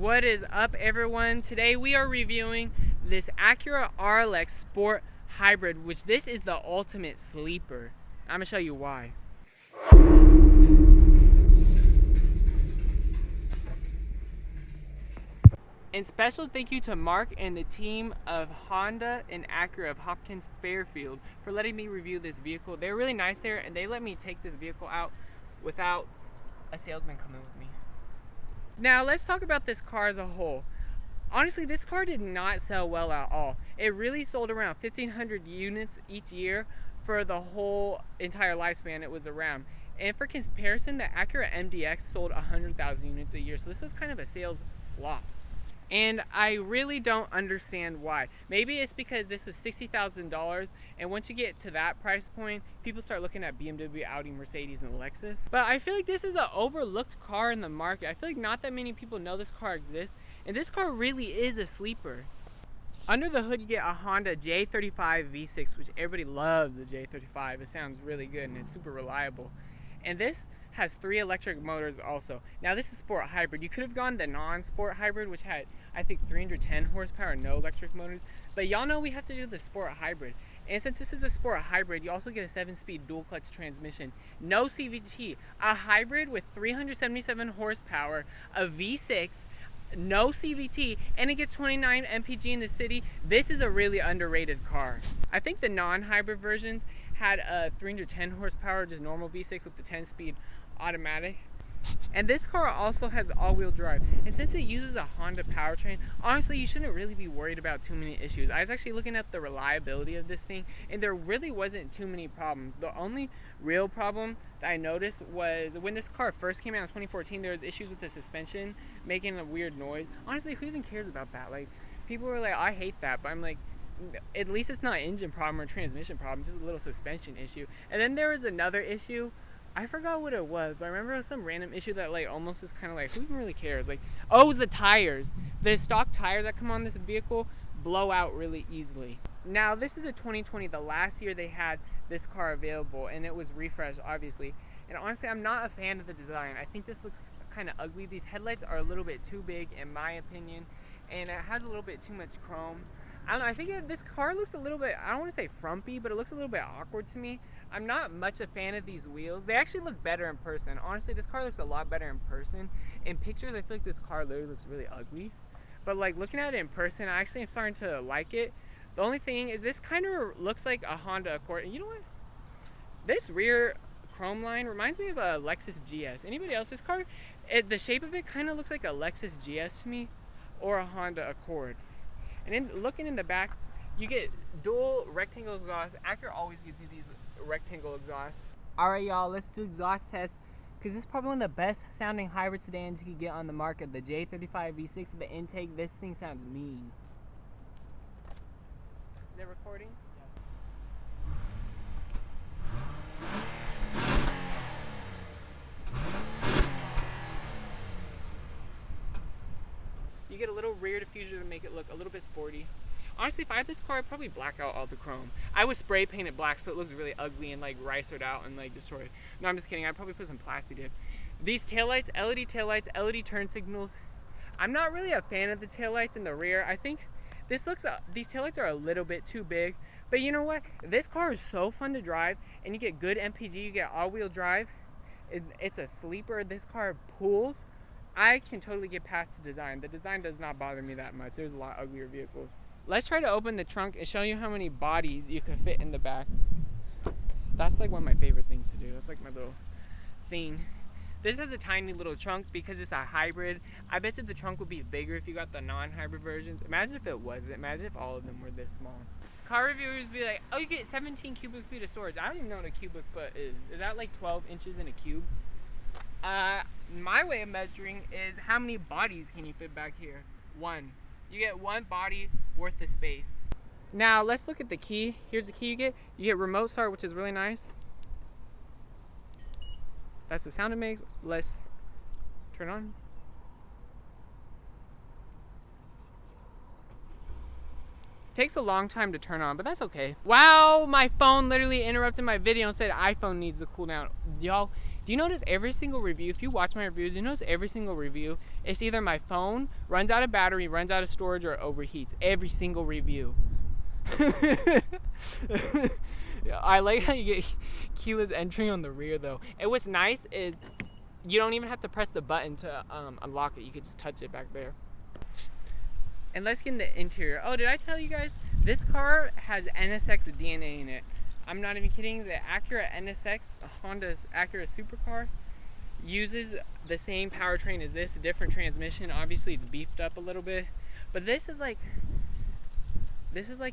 What is up, everyone? Today we are reviewing this Acura RLX Sport Hybrid, which this is the ultimate sleeper. I'm gonna show you why. And special thank you to Mark and the team of Honda and Acura of Hopkins Fairfield for letting me review this vehicle. They're really nice there, and they let me take this vehicle out without a salesman coming with me. Now let's talk about this car as a whole. Honestly, this car did not sell well at all. It really sold around 1,500 units each year for the whole entire lifespan it was around. And for comparison, the Acura MDX sold 100,000 units a year, so this was kind of a sales flop. And I really don't understand why. Maybe it's because this was $60,000, and once you get to that price point, people start looking at BMW, Audi, Mercedes, and Lexus. But I feel like this is an overlooked car in the market. I feel like not that many people know this car exists, and this car really is a sleeper. Under the hood, you get a Honda J35 V6, which everybody loves the J35. It sounds really good, and it's super reliable. And this has 3 electric motors also. Now this is sport hybrid. You could have gone the non-sport hybrid, which had I think 310 horsepower, no electric motors. But y'all know we have to do the sport hybrid. And since this is a sport hybrid, you also get a 7-speed dual clutch transmission. No CVT. A hybrid with 377 horsepower, a V6, no CVT, and it gets 29 mpg in the city. This is a really underrated car. I think the non-hybrid versions had a 310 horsepower, just normal V6 with the 10-speed automatic. And this car also has all-wheel drive, and since it uses a Honda powertrain, honestly you shouldn't really be worried about too many issues. I was actually looking at the reliability of this thing, and there really wasn't too many problems. The only real problem that I noticed was when this car first came out in 2014, there was issues with the suspension making a weird noise. Honestly, who even cares about that? Like, people were like, I hate that, but I'm like, at least it's not an engine problem or transmission problem, just a little suspension issue. And then there was another issue, I forgot what it was, but I remember it was some random issue that like almost is kind of like, who even really cares? Like, oh, the tires. The stock tires that come on this vehicle blow out really easily. Now this is a 2020, the last year they had this car available, and it was refreshed obviously. And honestly, I'm not a fan of the design. I think this looks kind of ugly. These headlights are a little bit too big in my opinion, and it has a little bit too much chrome. I don't know, I think this car looks a little bit, I don't want to say frumpy, but it looks a little bit awkward to me. I'm not much a fan of these wheels. They actually look better in person. Honestly, this car looks a lot better in person. In pictures, I feel like this car literally looks really ugly. But like looking at it in person, I actually am starting to like it. The only thing is this kind of looks like a Honda Accord. And you know what? This rear chrome line reminds me of a Lexus GS. Anybody else? This car, the shape of it kind of looks like a Lexus GS to me, or a Honda Accord. And then looking in the back, you get dual rectangle exhaust. Acura always gives you these rectangle exhausts. Alright y'all, let's do exhaust test, because this is probably one of the best sounding hybrid sedans you could get on the market. The J35 V6 of the intake, this thing sounds mean. Is it recording? You get a little rear diffuser to make it look a little bit sporty. Honestly, if I had this car, I'd probably black out all the chrome. I would spray paint it black so it looks really ugly and like ricered out and like destroyed. No, I'm just kidding. I'd probably put some plastic dip. These taillights, LED turn signals. I'm not really a fan of the taillights in the rear. I think these taillights are a little bit too big. But you know what? This car is so fun to drive, and you get good MPG, you get all-wheel drive. It's a sleeper. This car pulls. I can totally get past the design. The design does not bother me that much. There's a lot uglier vehicles. Let's try to open the trunk and show you how many bodies you can fit in the back. That's like one of my favorite things to do. That's like my little thing. This has a tiny little trunk because it's a hybrid. I bet you the trunk would be bigger if you got the non-hybrid versions. Imagine if it wasn't. Imagine if all of them were this small. Car reviewers would be like, oh, you get 17 cubic feet of storage. I don't even know what a cubic foot is. Is that like 12 inches in a cube? My way of measuring is how many bodies can you fit back here? 1. You get 1 body worth of space. Now let's look at the key. Here's the key you get. You get remote start, which is really nice. That's the sound it makes. Let's turn on. Takes a long time to turn on, but that's okay. Wow, my phone literally interrupted my video and said iPhone needs to cool down. Y'all, Do you notice every single review, if you watch my reviews, you notice every single review, it's either my phone runs out of battery, runs out of storage, or overheats. Every single review. I like how you get keyless entry on the rear though. And what's nice is you don't even have to press the button to unlock it. You can just touch it back there. And let's get in the interior. Oh, did I tell you guys? This car has NSX DNA in it. I'm not even kidding. The Acura NSX, Honda's Acura supercar, uses the same powertrain as this, a different transmission. Obviously, it's beefed up a little bit. But this is like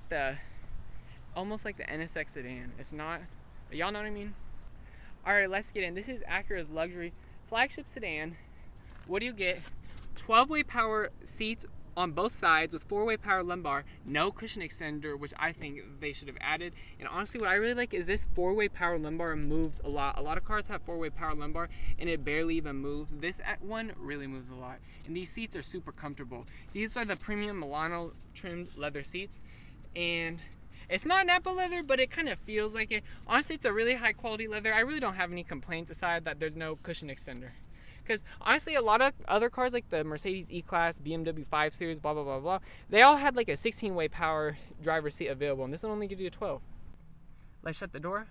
the, almost like the NSX sedan. It's not, y'all know what I mean? All right, let's get in. This is Acura's luxury flagship sedan. What do you get? 12-way power seats on both sides with 4-way power lumbar, no cushion extender, which I think they should have added. And honestly, what I really like is this 4-way power lumbar moves a lot. A lot of cars have 4-way power lumbar and it barely even moves. This one really moves a lot. And these seats are super comfortable. These are the premium Milano trimmed leather seats. And it's not Napa leather, but it kind of feels like it. Honestly, it's a really high quality leather. I really don't have any complaints aside that there's no cushion extender. Because honestly, a lot of other cars like the Mercedes E-Class, BMW 5 Series, blah, blah, blah, blah, they all had like a 16-way power driver's seat available, and this one only gives you a 12. Let's shut the door.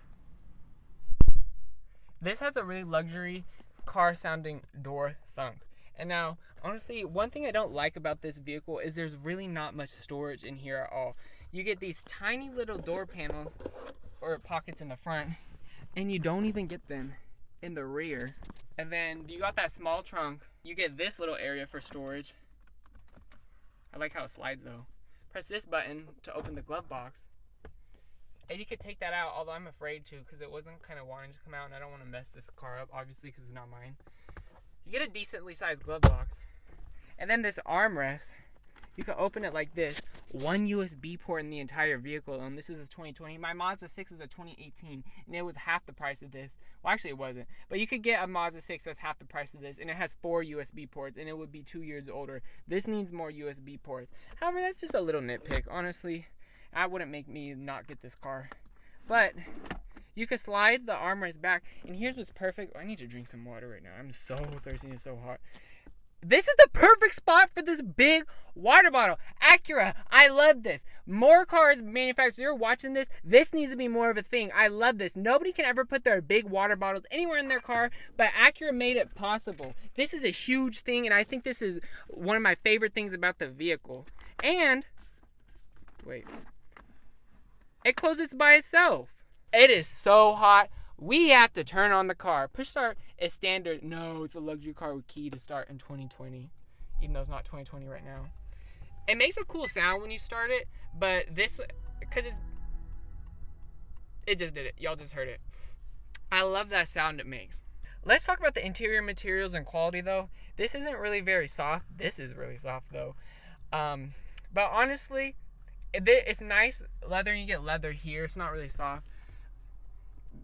This has a really luxury car-sounding door thunk. And now, honestly, one thing I don't like about this vehicle is there's really not much storage in here at all. You get these tiny little door panels or pockets in the front, and you don't even get them in the rear. And then you got that small trunk. You get this little area for storage. I like how it slides though. Press this button to open the glove box. And you could take that out, although I'm afraid to because it wasn't kind of wanting to come out and I don't want to mess this car up, obviously, because it's not mine. You get a decently sized glove box. And then this armrest, you can open it like this. One USB port in the entire vehicle, and this is a 2020. My Mazda 6 is a 2018, and it was half the price of this. Well, actually it wasn't, but you could get a Mazda 6 that's half the price of this, and it has 4 USB ports, and it would be 2 years older. This needs more USB ports. However, that's just a little nitpick. Honestly, that wouldn't make me not get this car. But you can slide the armrest back, and here's what's perfect. I need to drink some water right now. I'm so thirsty and it's so hot. This is the perfect spot for this big water bottle. Acura, I love this. More cars manufacturers, you're watching this, this needs to be more of a thing. I love this. Nobody can ever put their big water bottles anywhere in their car, but Acura made it possible. This is a huge thing, and I think this is one of my favorite things about the vehicle. And, wait, it closes by itself. It is so hot. We have to turn on the car. Push start is standard. No, it's a luxury car with key to start in 2020. Even though it's not 2020 right now. It makes a cool sound when you start it, but this, because it just did it. Y'all just heard it. I love that sound it makes. Let's talk about the interior materials and quality though. This isn't really very soft. This is really soft though. But honestly, it's nice leather. You get leather here. It's not really soft.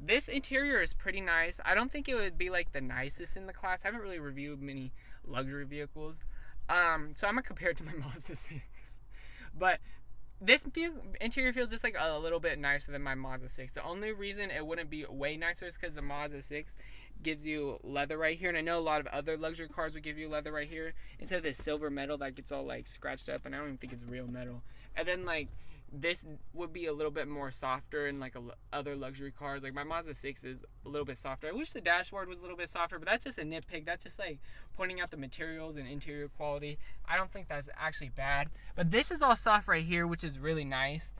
This interior is pretty nice. I don't think it would be like the nicest in the class. I haven't really reviewed many luxury vehicles. So I'm going to compare it to my Mazda 6. But this interior feels just like a little bit nicer than my Mazda 6. The only reason it wouldn't be way nicer is because the Mazda 6 gives you leather right here. And I know a lot of other luxury cars would give you leather right here instead of this silver metal that gets all like scratched up. And I don't even think it's real metal. And then like this would be a little bit more softer in like other luxury cars. Like my Mazda 6 is a little bit softer. I wish the dashboard was a little bit softer, but that's just a nitpick. That's just like pointing out the materials and interior quality. I don't think that's actually bad. But this is all soft right here, which is really nice.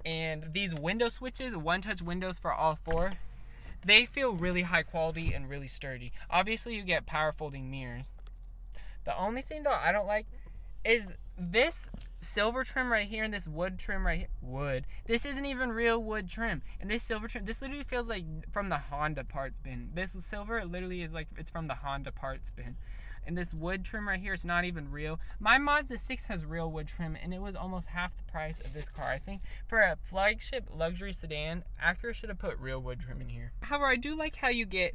And these window switches, one-touch windows for all 4, they feel really high quality and really sturdy. Obviously, you get power folding mirrors. The only thing though I don't like is this silver trim right here and this wood trim right here. Wood. This isn't even real wood trim. And this silver trim, this literally feels like from the Honda parts bin. This silver literally is like it's from the Honda parts bin. And this wood trim right here is not even real. My Mazda 6 has real wood trim and it was almost half the price of this car. I think for a flagship luxury sedan, Acura should have put real wood trim in here. However, I do like how you get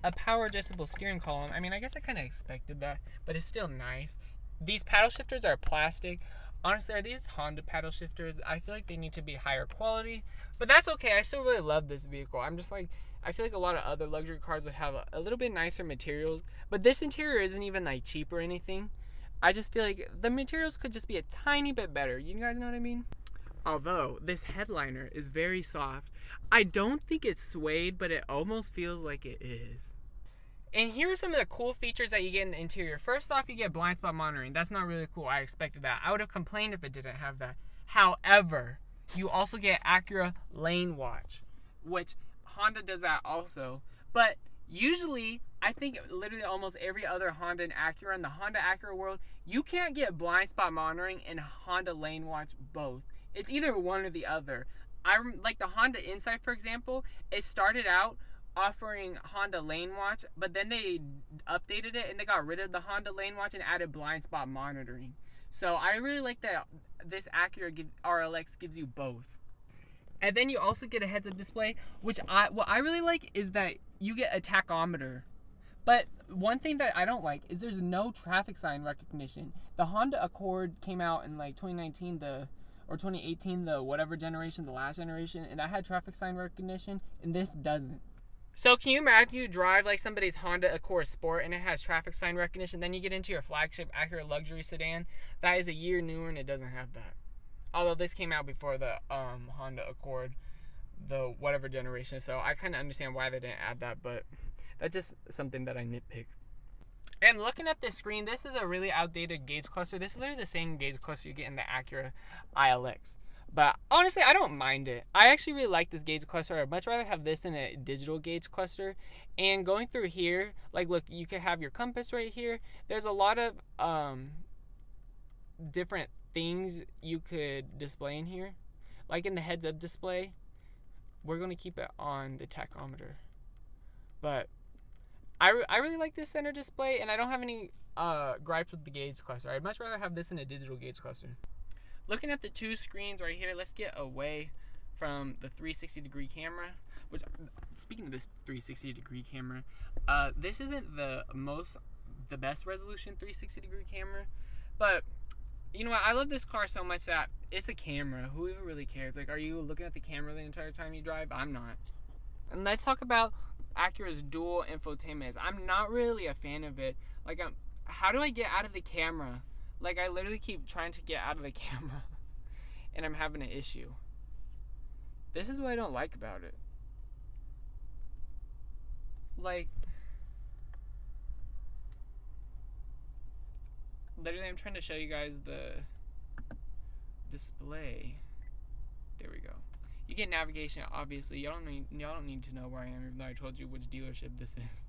a power adjustable steering column. I mean, I guess I kind of expected that, but it's still nice. These paddle shifters are plastic. Honestly, are these Honda paddle shifters? I feel like they need to be higher quality, but that's okay. I still really love this vehicle. I'm just like, I feel like a lot of other luxury cars would have a little bit nicer materials, but this interior isn't even like cheap or anything. I just feel like the materials could just be a tiny bit better. You guys know what I mean? Although this headliner is very soft, I don't think it's suede, but it almost feels like it is. And here are some of the cool features that you get in the interior. First off, you get blind spot monitoring. That's not really cool. I expected that. I would have complained if it didn't have that. However, you also get Acura Lane Watch, which Honda does that also. But usually, I think literally almost every other Honda and Acura in the Honda Acura world, you can't get blind spot monitoring and Honda Lane Watch both. It's either one or the other. Like the Honda Insight, for example, it started out offering Honda Lane Watch, but then they updated it and they got rid of the Honda Lane Watch and added blind spot monitoring. So I really like that this Acura RLX gives you both. And then you also get a heads-up display, which what I really like is that you get a tachometer. But one thing that I don't like is there's no traffic sign recognition. The Honda Accord came out in like 2019, or 2018, the whatever generation, the last generation, and that had traffic sign recognition, and this doesn't. So can you imagine you drive like somebody's Honda Accord Sport and it has traffic sign recognition, then you get into your flagship Acura luxury sedan that is a year newer and it doesn't have that. Although this came out before the Honda Accord, the whatever generation, so I kind of understand why they didn't add that, but that's just something that I nitpick. And looking at this screen, this is a really outdated gauge cluster. This is literally the same gauge cluster you get in the Acura RLX. But honestly, I don't mind it. I actually really like this gauge cluster. I'd much rather have this than a digital gauge cluster. And going through here, like look, you can have your compass right here. There's a lot of different things you could display in here. Like in the heads-up display, we're going to keep it on the tachometer. But I really like this center display, and I don't have any gripes with the gauge cluster. I'd much rather have this in a digital gauge cluster. Looking at the two screens right here, let's get away from the 360-degree camera. Which, speaking of this 360-degree camera, this isn't the best resolution 360-degree camera, but you know what? I love this car so much that it's a camera. Who even really cares? Like, are you looking at the camera the entire time you drive? I'm not. And let's talk about Acura's dual infotainment. I'm not really a fan of it. Like, how do I get out of the camera? Like, I literally keep trying to get out of the camera and I'm having an issue. This is what I don't like about it. Like, literally I'm trying to show you guys the display. There we go. You get navigation, obviously. Y'all don't need to know where I am, even though I told you which dealership this is.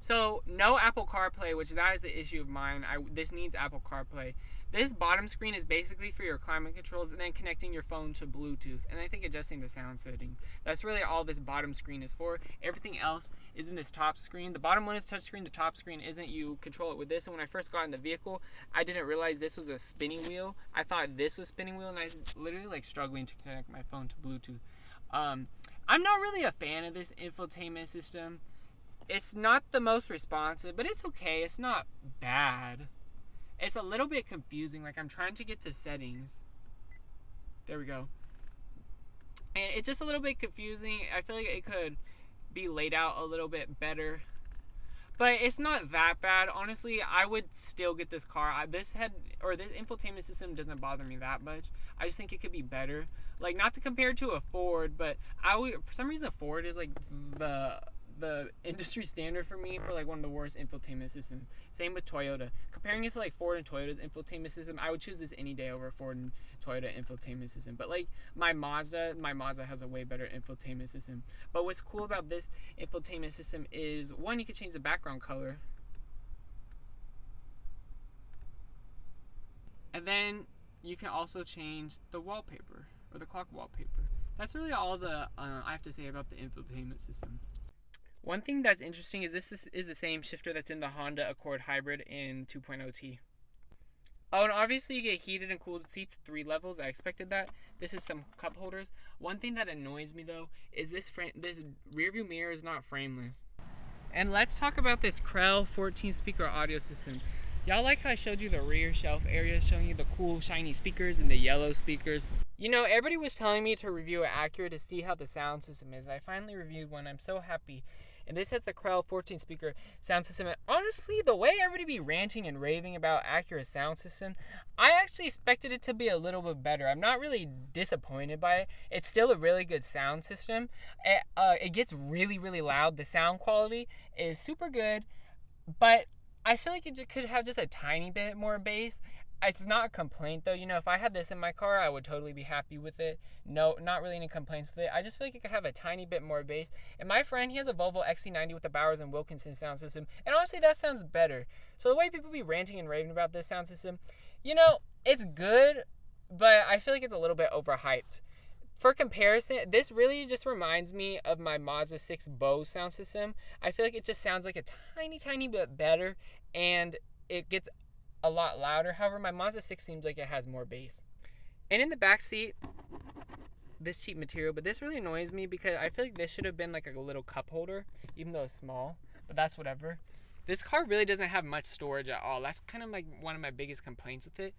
So, no Apple CarPlay, which that is the issue of mine. This needs Apple CarPlay. This bottom screen is basically for your climate controls and then connecting your phone to Bluetooth. And I think adjusting the sound settings. That's really all this bottom screen is for. Everything else is in this top screen. The bottom one is touchscreen. The top screen isn't. You control it with this. And when I first got in the vehicle, I didn't realize this was a spinning wheel. I thought this was spinning wheel, and I was literally like struggling to connect my phone to Bluetooth. I'm not really a fan of this infotainment system. It's not the most responsive, but it's okay. It's not bad. It's a little bit confusing. Like, I'm trying to get to settings. There we go. And it's just a little bit confusing. I feel like it could be laid out a little bit better. But it's not that bad. Honestly, I would still get this car. This infotainment system doesn't bother me that much. I just think it could be better. Like, not to compare to a Ford, but for some reason, a Ford is like the industry standard for me for like one of the worst infotainment systems. Same with Toyota. Comparing it to like Ford and Toyota's infotainment system, I would choose this any day over Ford and Toyota infotainment system. But like my Mazda has a way better infotainment system. But what's cool about this infotainment system is, one, you can change the background color. And then you can also change the wallpaper, or the clock wallpaper. That's really all I have to say about the infotainment system. One thing that's interesting is this is the same shifter that's in the Honda Accord Hybrid in 2.0T. Oh, and obviously you get heated and cooled seats, 3 levels. I expected that. This is some cup holders. One thing that annoys me though is this rear view mirror is not frameless. And let's talk about this Krell 14 speaker audio system. Y'all like how I showed you the rear shelf area, showing you the cool shiny speakers and the yellow speakers? You know, everybody was telling me to review an Acura to see how the sound system is. I finally reviewed one. I'm so happy. And this has the Krell 14 speaker sound system. And honestly, the way everybody be ranting and raving about Acura's sound system, I actually expected it to be a little bit better. I'm not really disappointed by it. It's still a really good sound system. It gets really, really loud. The sound quality is super good, but I feel like it could have just a tiny bit more bass. It's not a complaint though. You know, if I had this in my car, I would totally be happy with it. No, not really any complaints with it. I just feel like it could have a tiny bit more bass. And my friend, he has a Volvo XC90 with the Bowers and Wilkinson sound system. And honestly, that sounds better. So the way people be ranting and raving about this sound system, you know, it's good, but I feel like it's a little bit overhyped. For comparison, this really just reminds me of my Mazda 6 Bose sound system. I feel like it just sounds like a tiny bit better, and it gets a lot louder. However, my Mazda 6 seems like it has more bass. And in the back seat, this cheap material, but this really annoys me because I feel like this should have been like a little cup holder, even though it's small, but that's whatever. This car really doesn't have much storage at all. That's kind of like one of my biggest complaints with it.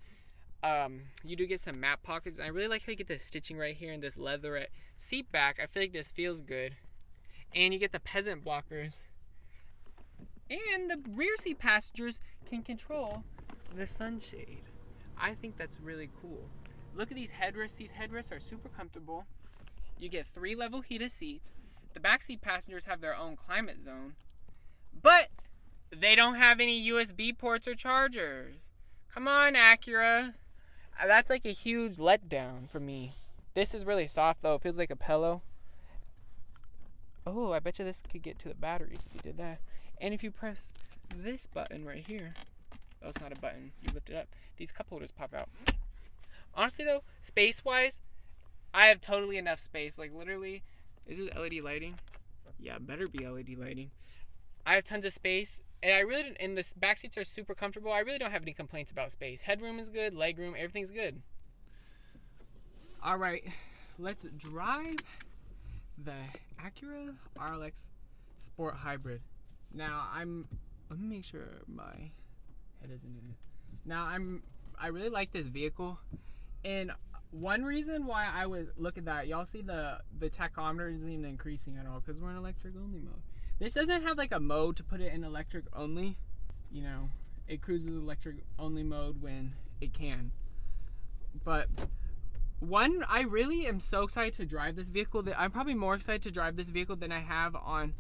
You do get some map pockets, and I really like how you get the stitching right here in this leatherette seat back. I feel like this feels good. And you get the peasant blockers. And the rear seat passengers can control the sunshade. I think that's really cool. Look at these headrests. These headrests are super comfortable. You get 3 level heated seats. The backseat passengers have their own climate zone, but they don't have any USB ports or chargers. Come on, Acura. That's like a huge letdown for me. This is really soft though. It feels like a pillow. Oh, I bet you this could get to the batteries if you did that. And if you press this button right here, oh, it's not a button, you lift it up, these cup holders pop out. Honestly though, space-wise, I have totally enough space. Like literally, is it LED lighting? Yeah, it better be LED lighting. I have tons of space, and I really don't, and the back seats are super comfortable. I really don't have any complaints about space. Headroom is good, legroom, everything's good. All right, let's drive the Acura RLX Sport Hybrid. Now let me make sure my head isn't in it. Now I really like this vehicle, and one reason why I would look at that, y'all see the tachometer isn't even increasing at all because we're in electric only mode. This doesn't have like a mode to put it in electric only. You know, it cruises electric only mode when it can. But one, I really am so excited to drive this vehicle. That I'm probably more excited to drive this vehicle than I have on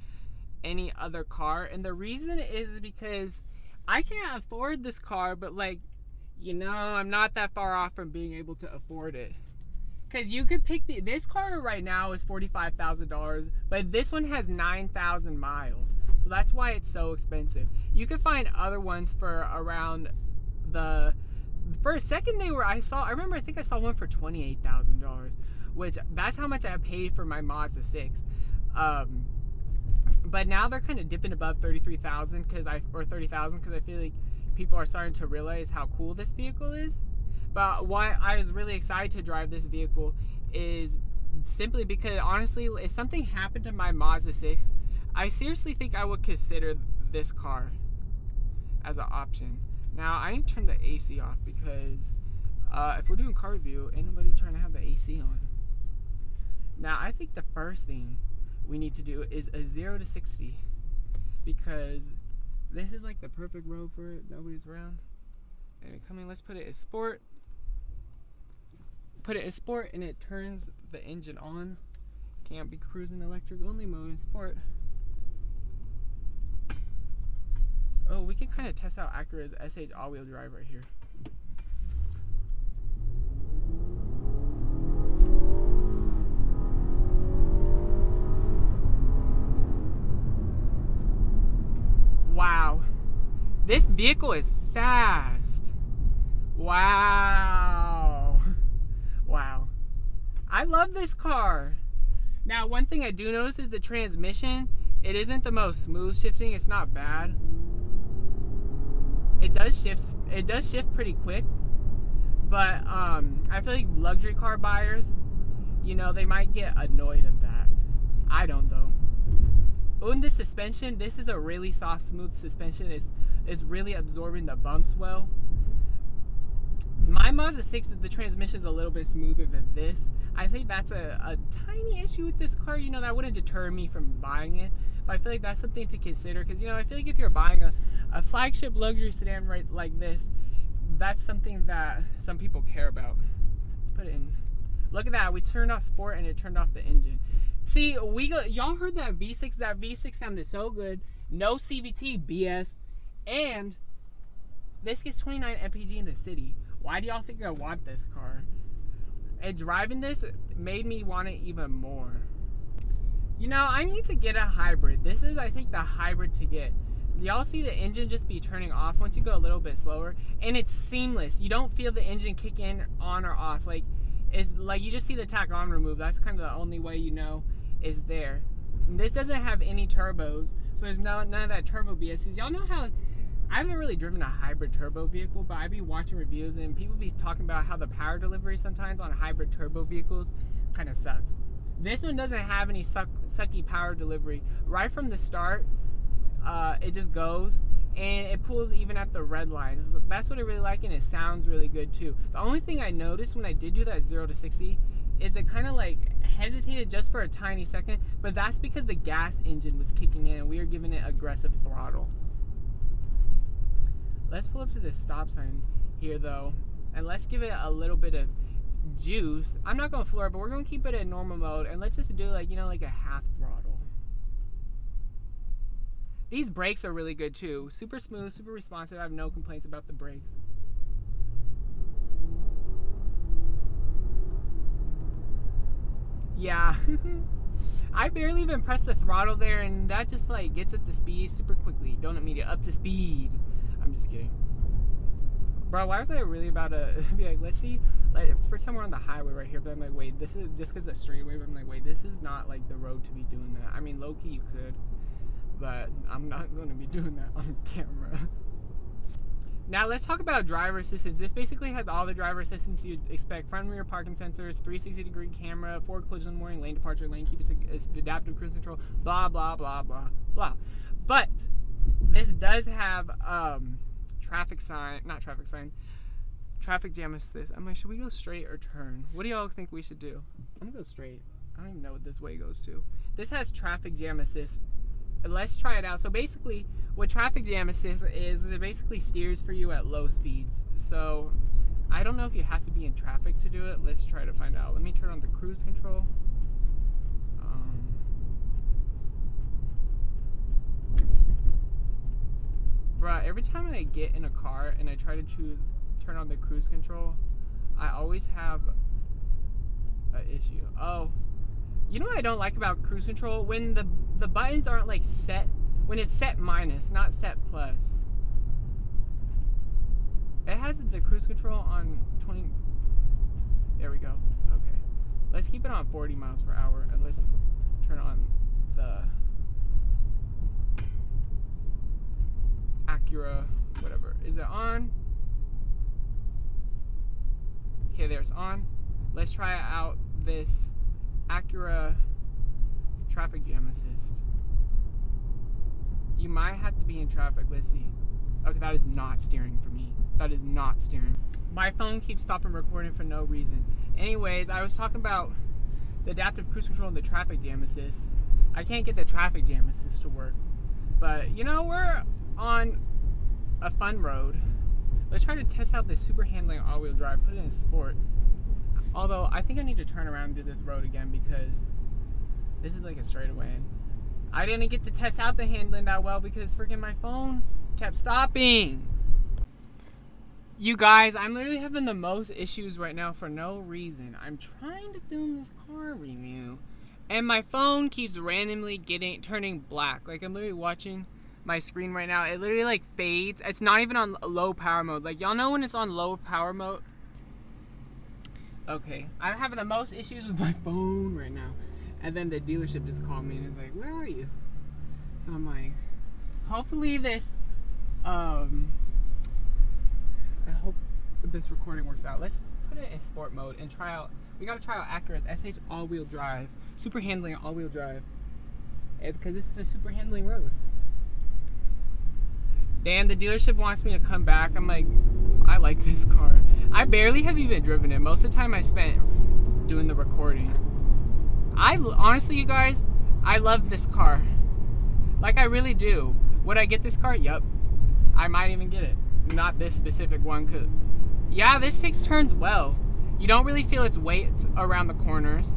any other car. And the reason is because I can't afford this car, but like, you know, I'm not that far off from being able to afford it. Because you could pick this car right now is $45,000, but this one has 9,000 miles. So that's why it's so expensive. You could find other ones for around for a second I think I saw one for $28,000, which that's how much I paid for my Mazda 6. But now they're kind of dipping above 33,000 or 30,000 because I feel like people are starting to realize how cool this vehicle is. But why I was really excited to drive this vehicle is simply because honestly, if something happened to my Mazda 6, I seriously think I would consider this car as an option. Now I need to turn the AC off because if we're doing car review, ain't nobody trying to have the AC on. Now I think the first thing we need to do is a 0 to 60 because this is like the perfect road for it. Nobody's around. And let's put it in sport. Put it in sport and it turns the engine on. Can't be cruising electric only mode in sport. Oh, we can kind of test out Acura's SH all-wheel drive right here. Wow, this vehicle is fast. Wow. Wow. I love this car. Now, one thing I do notice is the transmission. It isn't the most smooth shifting. It's not bad. It does shift pretty quick. But I feel like luxury car buyers, you know, they might get annoyed at that. I don't though. Oh, and the suspension, this is a really soft, smooth suspension. It's It's really absorbing the bumps well. My Mazda 6, the transmission is a little bit smoother than this. I think that's a tiny issue with this car. You know, that wouldn't deter me from buying it. But I feel like that's something to consider, because, you know, I feel like if you're buying a flagship luxury sedan right like this, that's something that some people care about. Let's put it in. Look at that. We turned off sport and it turned off the engine. See, y'all heard that V6. That V6 sounded so good. No CVT BS. And this gets 29 mpg in the city. Why do y'all think I want this car? And driving this made me want it even more. You know, I need to get a hybrid. This is, I think, the hybrid to get. Y'all see the engine just be turning off once you go a little bit slower, and it's seamless. You don't feel the engine kick in on or off. Like, it's like you just see the tachometer move. That's kind of the only way you know is there. And this doesn't have any turbos, so there's none of that turbo BS. Y'all know how I haven't really driven a hybrid turbo vehicle, but I be watching reviews and people be talking about how the power delivery sometimes on hybrid turbo vehicles kind of sucks. This one doesn't have any sucky power delivery. Right from the start, it just goes, and it pulls even at the red line. That's what I really like, and it sounds really good too. The only thing I noticed when I did do that 0 to 60 is it kind of like hesitated just for a tiny second, but that's because the gas engine was kicking in and we were giving it aggressive throttle. Let's pull up to this stop sign here though, and let's give it a little bit of juice. I'm not gonna floor it, but we're gonna keep it in normal mode, and let's just do like, you know, like a half throttle. These brakes are really good too. Super smooth, super responsive. I have no complaints about the brakes. Yeah. I barely even press the throttle there, and that just like gets up to speed super quickly. Don't immediate up to speed. I'm just kidding. Bro, why was I really about to be like, let's see, like, let's pretend we're on the highway right here, but I'm like, wait, this is just because it's straightaway, but I'm like, wait, this is not like the road to be doing that. I mean, low-key you could, but I'm not going to be doing that on camera. Now let's talk about driver assistance. This basically has all the driver assistance you'd expect: front and rear parking sensors, 360-degree camera, forward collision warning, lane departure, lane keep, adaptive cruise control, blah blah blah blah blah. But this does have traffic jam assist. I'm like, should we go straight or turn? What do y'all think we should do? I'm gonna go straight. I don't even know what this way goes to. This has traffic jam assist. Let's try it out. So basically, what traffic jam assist is, it basically steers for you at low speeds. So I don't know if you have to be in traffic to do it. Let's try to find out. Let me turn on the cruise control. Bruh, every time I get in a car and I try to turn on the cruise control, I always have an issue. Oh, you know what I don't like about cruise control? When the buttons aren't like set, when it's set minus, not set plus. It has the cruise control on 20. There we go. Okay. Let's keep it on 40 miles per hour and let's turn on the Acura, whatever. Is it on? Okay, there's on. Let's try out this Acura traffic jam assist. You might have to be in traffic. Let's see. Okay, that is not steering for me. That is not steering. My phone keeps stopping recording for no reason. Anyways, I was talking about the adaptive cruise control and the traffic jam assist. I can't get the traffic jam assist to work. But, you know, we're on a fun road. Let's try to test out this super handling all-wheel drive. Put it in sport. Although, I think I need to turn around and do this road again because this is like a straightaway. I didn't get to test out the handling that well because freaking my phone kept stopping. You guys, I'm literally having the most issues right now for no reason. I'm trying to film this car review and my phone keeps randomly turning black. Like, I'm literally watching my screen right now. It literally like fades. It's not even on low power mode. Like, y'all know when it's on low power mode? Okay, I'm having the most issues with my phone right now. And then the dealership just called me and is like, where are you? So I'm like, hopefully this, I hope this recording works out. Let's put it in sport mode and try out, we gotta try out Acura's SH all-wheel drive. Super handling all-wheel drive. Because this is a super handling road. Damn, the dealership wants me to come back. I'm like, I like this car. I barely have even driven it. Most of the time I spent doing the recording. Honestly, you guys, I love this car. Like, I really do. Would I get this car? Yup. I might even get it. Not this specific one, cause yeah, this takes turns well. You don't really feel its weight around the corners.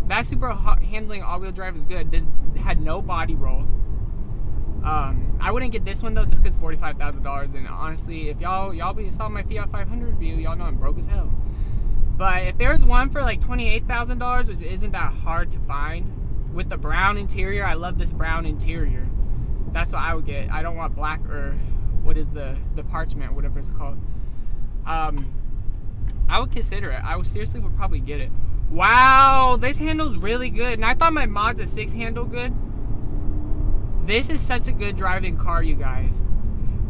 That super handling all-wheel drive is good. This had no body roll. I wouldn't get this one though, just because $45,000. And honestly, if y'all saw my Fiat 500 review, y'all know I'm broke as hell. But if there's one for like $28,000, which isn't that hard to find, with the brown interior, I love this brown interior. That's what I would get. I don't want black, or what is the parchment, whatever it's called. I would consider it. I would seriously would probably get it. Wow, this handles really good. And I thought my Mazda 6 handled good. This is such a good driving car, you guys.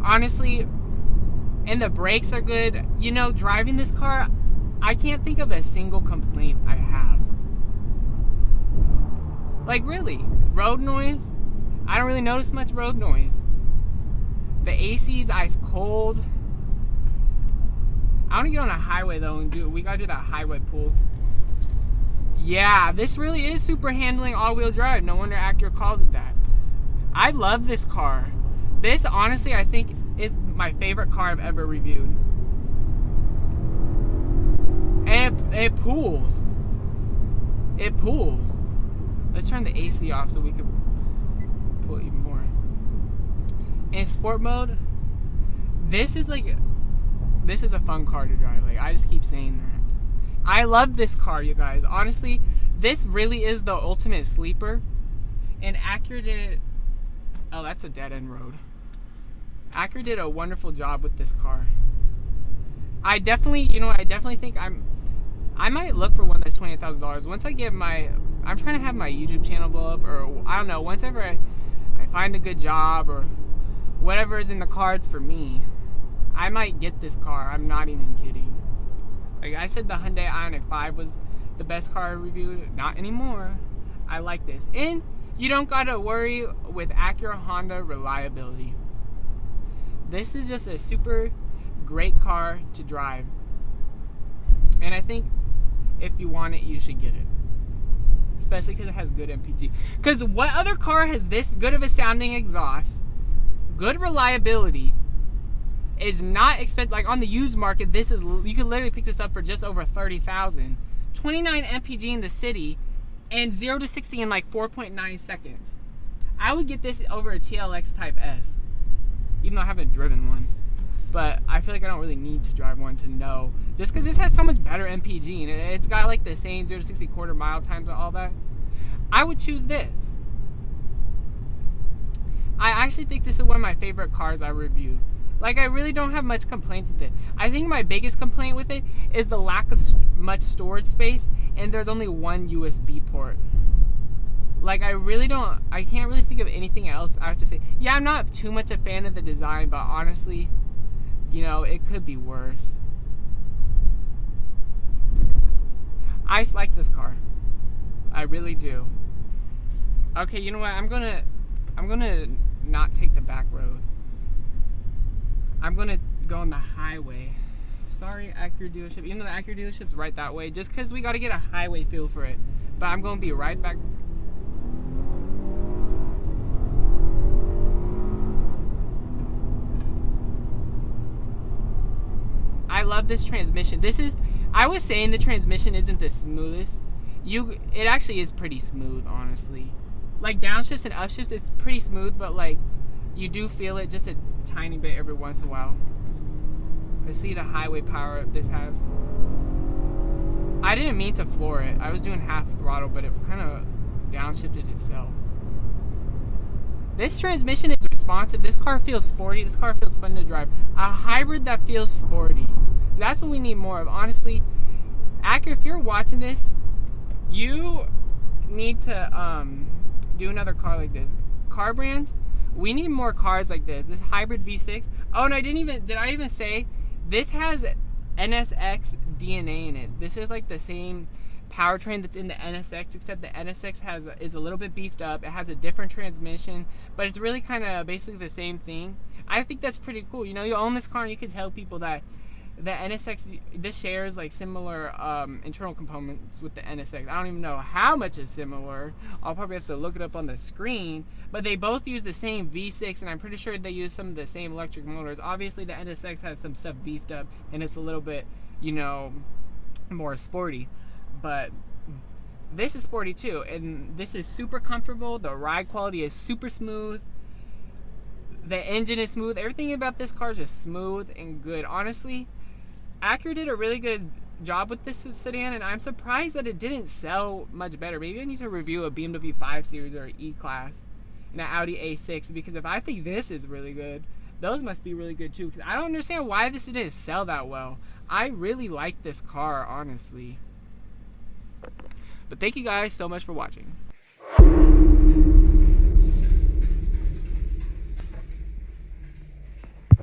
Honestly, and the brakes are good. You know, driving this car, I can't think of a single complaint I have. Like, really, road noise, I don't really notice much road noise. The AC is ice cold. I want to get on a highway though and we gotta do that highway pull. Yeah, this really is super handling all-wheel drive. No wonder Acura calls it that. I love this car. This, honestly, I think is my favorite car I've ever reviewed. And it pulls. It pulls. Let's turn the AC off so we can pull even more. In sport mode, this is a fun car to drive. Like, I just keep saying that. I love this car, you guys. Honestly, this really is the ultimate sleeper. And Acura did... Oh, that's a dead-end road. Acura did a wonderful job with this car. I definitely think I might look for one that's $28,000. Once I get I'm trying to have my YouTube channel blow up, or I don't know, once ever I find a good job or whatever is in the cards for me, I might get this car. I'm not even kidding. Like I said, the Hyundai Ioniq 5 was the best car I reviewed. Not anymore. I like this. And you don't gotta worry with Acura Honda reliability. This is just a super great car to drive. And I think if you want it, you should get it. Especially because it has good MPG. Because what other car has this good of a sounding exhaust, good reliability, is not expensive? Like on the used market, this is, you can literally pick this up for just over $30,000. 29 MPG in the city, and 0 to 60 in like 4.9 seconds. I would get this over a TLX Type S, even though I haven't driven one. But I feel like I don't really need to drive one to know. Just because this has so much better MPG, and it's got like the same 0 to 60 quarter mile times and all that. I would choose this. I actually think this is one of my favorite cars I reviewed. Like, I really don't have much complaints with it. I think my biggest complaint with it is the lack of much storage space, and there's only one USB port. Like, I can't really think of anything else I have to say. Yeah, I'm not too much a fan of the design, but honestly, you know, it could be worse. I just like this car. I really do. Okay, you know what? I'm gonna not take the back road. I'm gonna go on the highway. Sorry, Acura dealership. Even though the Acura dealership's right that way, just because we gotta get a highway feel for it. But I'm gonna be right back. I love this transmission. I was saying the transmission isn't the smoothest. It actually is pretty smooth, honestly. Like downshifts and upshifts, it's pretty smooth, but like you do feel it just a tiny bit every once in a while. Let's see the highway power this has. I didn't mean to floor it. I was doing half throttle, but it kind of downshifted itself. This transmission is responsive. This car feels sporty. This car feels fun to drive. A hybrid that feels sporty. That's what we need more of. Honestly, Acura, if you're watching this, you need to do another car like this. Car brands, we need more cars like this. This hybrid V6. Oh, and did I even say this has NSX DNA in it? This is like the same powertrain that's in the NSX, except the NSX is a little bit beefed up. It has a different transmission, but it's really kind of basically the same thing. I think that's pretty cool. You know, you own this car and you can tell people that the NSX, this shares like similar internal components with the NSX. I don't even know how much is similar. I'll probably have to look it up on the screen, but they both use the same V6, and I'm pretty sure they use some of the same electric motors. Obviously the NSX has some stuff beefed up and it's a little bit, you know, more sporty, but this is sporty too, and this is super comfortable. The ride quality is super smooth. The engine is smooth. Everything about this car is just smooth and good. Honestly, Acura did a really good job with this sedan, and I'm surprised that it didn't sell much better. Maybe I need to review a BMW 5 Series or an E-Class and an Audi A6, because if I think this is really good, those must be really good too, because I don't understand why this didn't sell that well. I really like this car, honestly. But thank you guys so much for watching.